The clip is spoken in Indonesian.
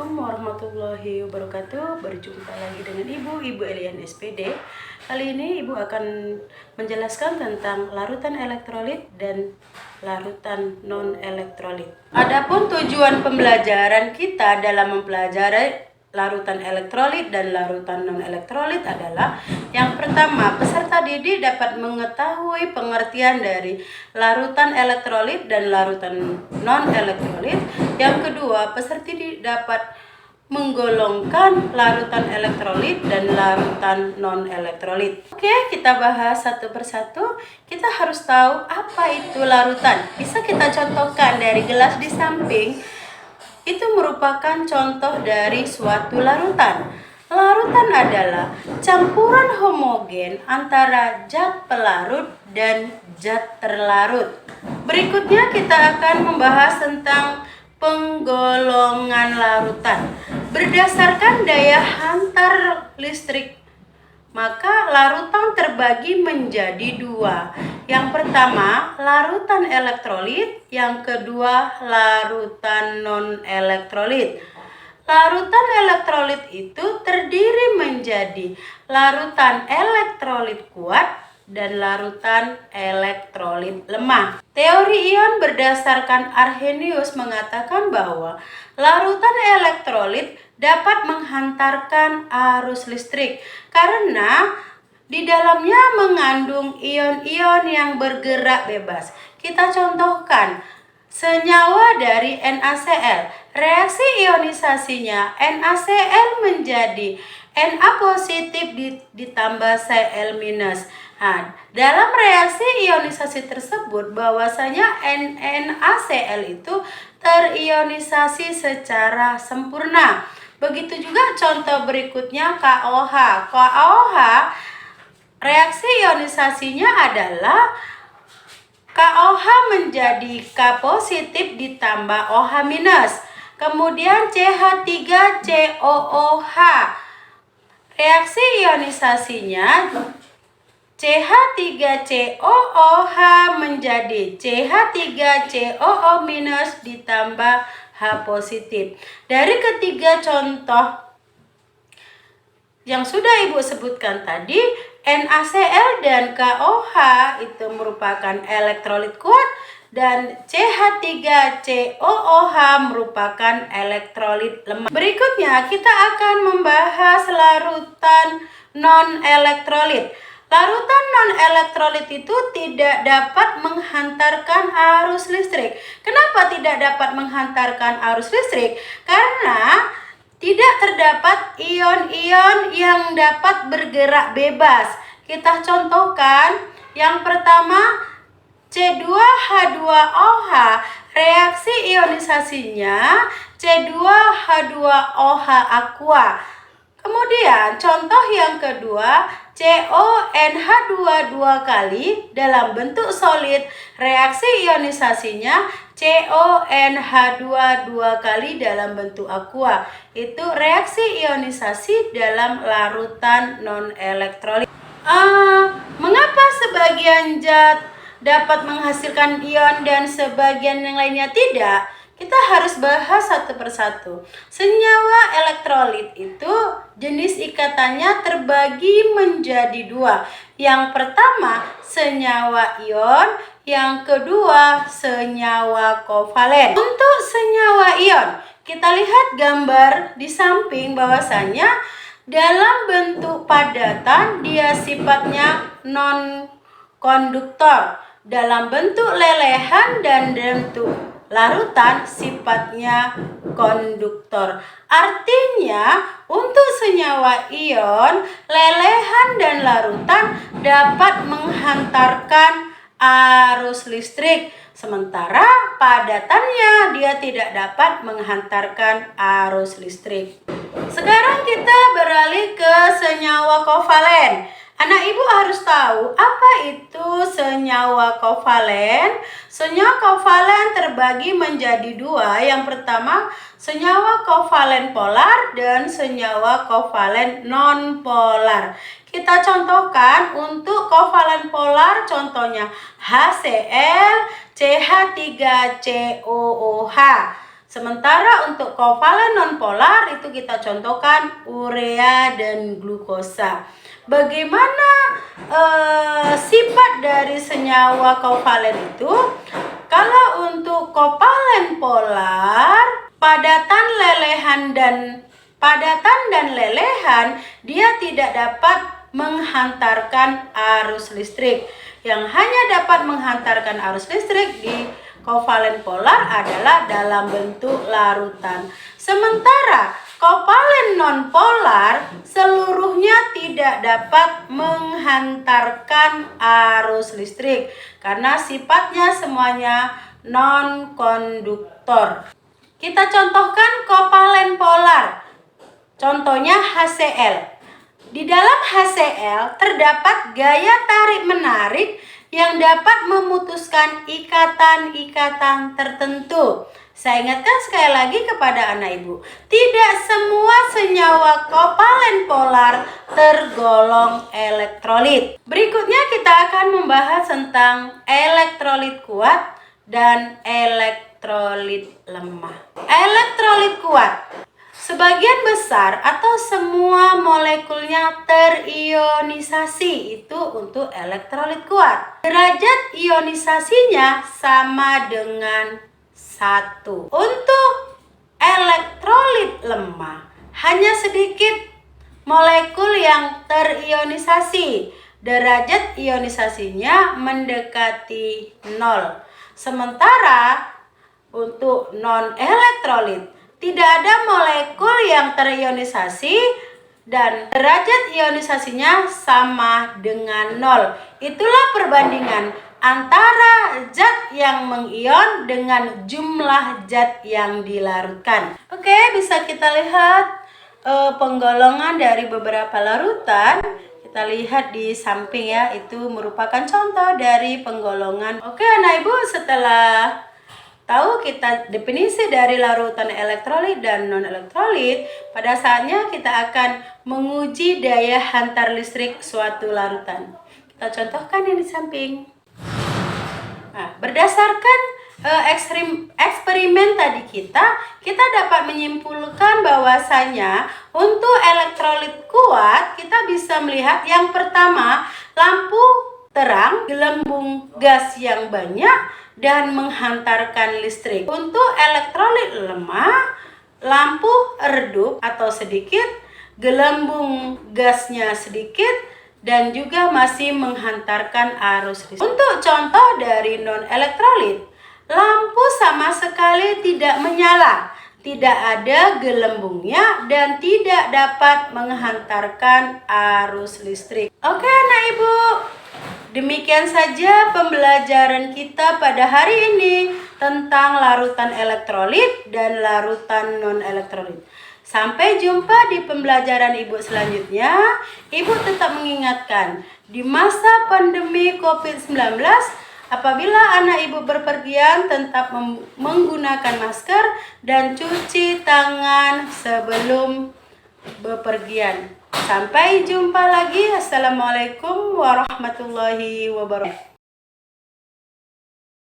Assalamualaikum warahmatullahi wabarakatuh. Berjumpa lagi dengan Ibu Elian SPD. Kali ini Ibu akan menjelaskan tentang larutan elektrolit dan larutan non-elektrolit. Adapun tujuan pembelajaran kita dalam mempelajari larutan elektrolit dan larutan non-elektrolit adalah yang pertama, peserta didik dapat mengetahui pengertian dari larutan elektrolit dan larutan non-elektrolit. Yang kedua, peserta didik dapat menggolongkan larutan elektrolit dan larutan non-elektrolit. Oke, kita bahas satu persatu. Kita harus tahu apa itu larutan. Bisa kita contohkan dari gelas di samping. Itu merupakan contoh dari suatu larutan. Larutan adalah campuran homogen antara zat pelarut dan zat terlarut. Berikutnya kita akan membahas tentang penggolongan larutan. Berdasarkan daya hantar listrik, maka larutan terbagi menjadi dua. Yang pertama, larutan elektrolit. Yang kedua, larutan non-elektrolit. Larutan elektrolit itu terdiri menjadi larutan elektrolit kuat dan larutan elektrolit lemah. Teori ion berdasarkan Arrhenius mengatakan bahwa larutan elektrolit dapat menghantarkan arus listrik karena di dalamnya mengandung ion-ion yang bergerak bebas. Kita contohkan senyawa dari NaCl. Reaksi ionisasinya NaCl menjadi Na positif ditambah Cl minus. Nah, dalam reaksi ionisasi tersebut bahwasanya NaCl itu terionisasi secara sempurna. Begitu juga contoh berikutnya KOH. KOH reaksi ionisasinya adalah KOH menjadi K positif ditambah OH minus. Kemudian CH3COOH. Reaksi ionisasinya CH3COOH menjadi CH3COO minus ditambah H positif. Dari ketiga contoh yang sudah Ibu sebutkan tadi, NaCl dan KOH itu merupakan elektrolit kuat dan CH3COOH merupakan elektrolit lemah. Berikutnya kita akan membahas larutan non-elektrolit. Larutan non-elektrolit itu tidak dapat menghantarkan arus listrik. Kenapa tidak dapat menghantarkan arus listrik? Karena tidak terdapat ion-ion yang dapat bergerak bebas. Kita contohkan yang pertama C2H2OH, reaksi ionisasinya C2H2OH aqua. Kemudian contoh yang kedua CONH2 dua kali dalam bentuk solid, reaksi ionisasinya CONH2 dua kali dalam bentuk aqua. Itu reaksi ionisasi dalam larutan non-elektrolit. Mengapa sebagian zat dapat menghasilkan ion dan sebagian yang lainnya tidak? Kita harus bahas satu persatu. Senyawa elektrolit itu jenis ikatannya terbagi menjadi dua. Yang pertama senyawa ion, yang kedua senyawa kovalen. Untuk senyawa ion, kita lihat gambar di samping bahwasanya dalam bentuk padatan dia sifatnya non-konduktor. Dalam bentuk lelehan dan bentuk larutan sifatnya konduktor. Artinya untuk senyawa ion, lelehan dan larutan dapat menghantarkan arus listrik. Sementara padatannya dia tidak dapat menghantarkan arus listrik. Sekarang kita beralih ke senyawa kovalen. Anak ibu harus tahu apa itu senyawa kovalen. Senyawa kovalen terbagi menjadi dua. Yang pertama senyawa kovalen polar dan senyawa kovalen non-polar. Kita contohkan untuk kovalen polar, contohnya HCl, CH3COOH. Sementara untuk kovalen nonpolar itu kita contohkan urea dan glukosa. Bagaimana sifat dari senyawa kovalen itu? Kalau untuk kovalen polar, padatan dan lelehan dia tidak dapat menghantarkan arus listrik. Yang hanya dapat menghantarkan arus listrik di kovalen polar adalah dalam bentuk larutan. Sementara kovalen nonpolar seluruhnya tidak dapat menghantarkan arus listrik karena sifatnya semuanya non-konduktor. Kita contohkan kovalen polar. Contohnya HCl. Di dalam HCl terdapat gaya tarik-menarik yang dapat memutuskan ikatan-ikatan tertentu. Saya ingatkan sekali lagi kepada anak ibu, tidak semua senyawa kovalen polar tergolong elektrolit. Berikutnya kita akan membahas tentang elektrolit kuat dan elektrolit lemah. Elektrolit kuat, sebagian besar atau semua molekulnya terionisasi, itu untuk elektrolit kuat. Derajat ionisasinya sama dengan 1. Untuk elektrolit lemah, hanya sedikit molekul yang terionisasi. Derajat ionisasinya mendekati 0. Sementara untuk non-elektrolit, tidak ada molekul yang terionisasi dan derajat ionisasinya sama dengan 0. Itulah perbandingan antara zat yang mengion dengan jumlah zat yang dilarutkan. Oke, bisa kita lihat penggolongan dari beberapa larutan. Kita lihat di samping ya, itu merupakan contoh dari penggolongan. Oke anak ibu, setelah tahu kita definisi dari larutan elektrolit dan non-elektrolit, pada saatnya kita akan menguji daya hantar listrik suatu larutan. Kita contohkan yang di samping. Nah, berdasarkan eksperimen tadi kita dapat menyimpulkan bahwasanya untuk elektrolit kuat kita bisa melihat yang pertama, lampu terang, gelembung gas yang banyak dan menghantarkan listrik. Untuk elektrolit lemah, lampu redup atau sedikit, gelembung gasnya sedikit, dan juga masih menghantarkan arus listrik. Untuk contoh dari non-elektrolit, lampu sama sekali tidak menyala, tidak ada gelembungnya, dan tidak dapat menghantarkan arus listrik. Oke anak ibu, demikian saja pembelajaran kita pada hari ini tentang larutan elektrolit dan larutan non-elektrolit. Sampai jumpa di pembelajaran ibu selanjutnya. Ibu tetap mengingatkan, di masa pandemi COVID-19, apabila anak ibu berpergian tetap menggunakan masker dan cuci tangan sebelum bepergian. Sampai jumpa lagi. Assalamualaikum warahmatullahi wabarakatuh.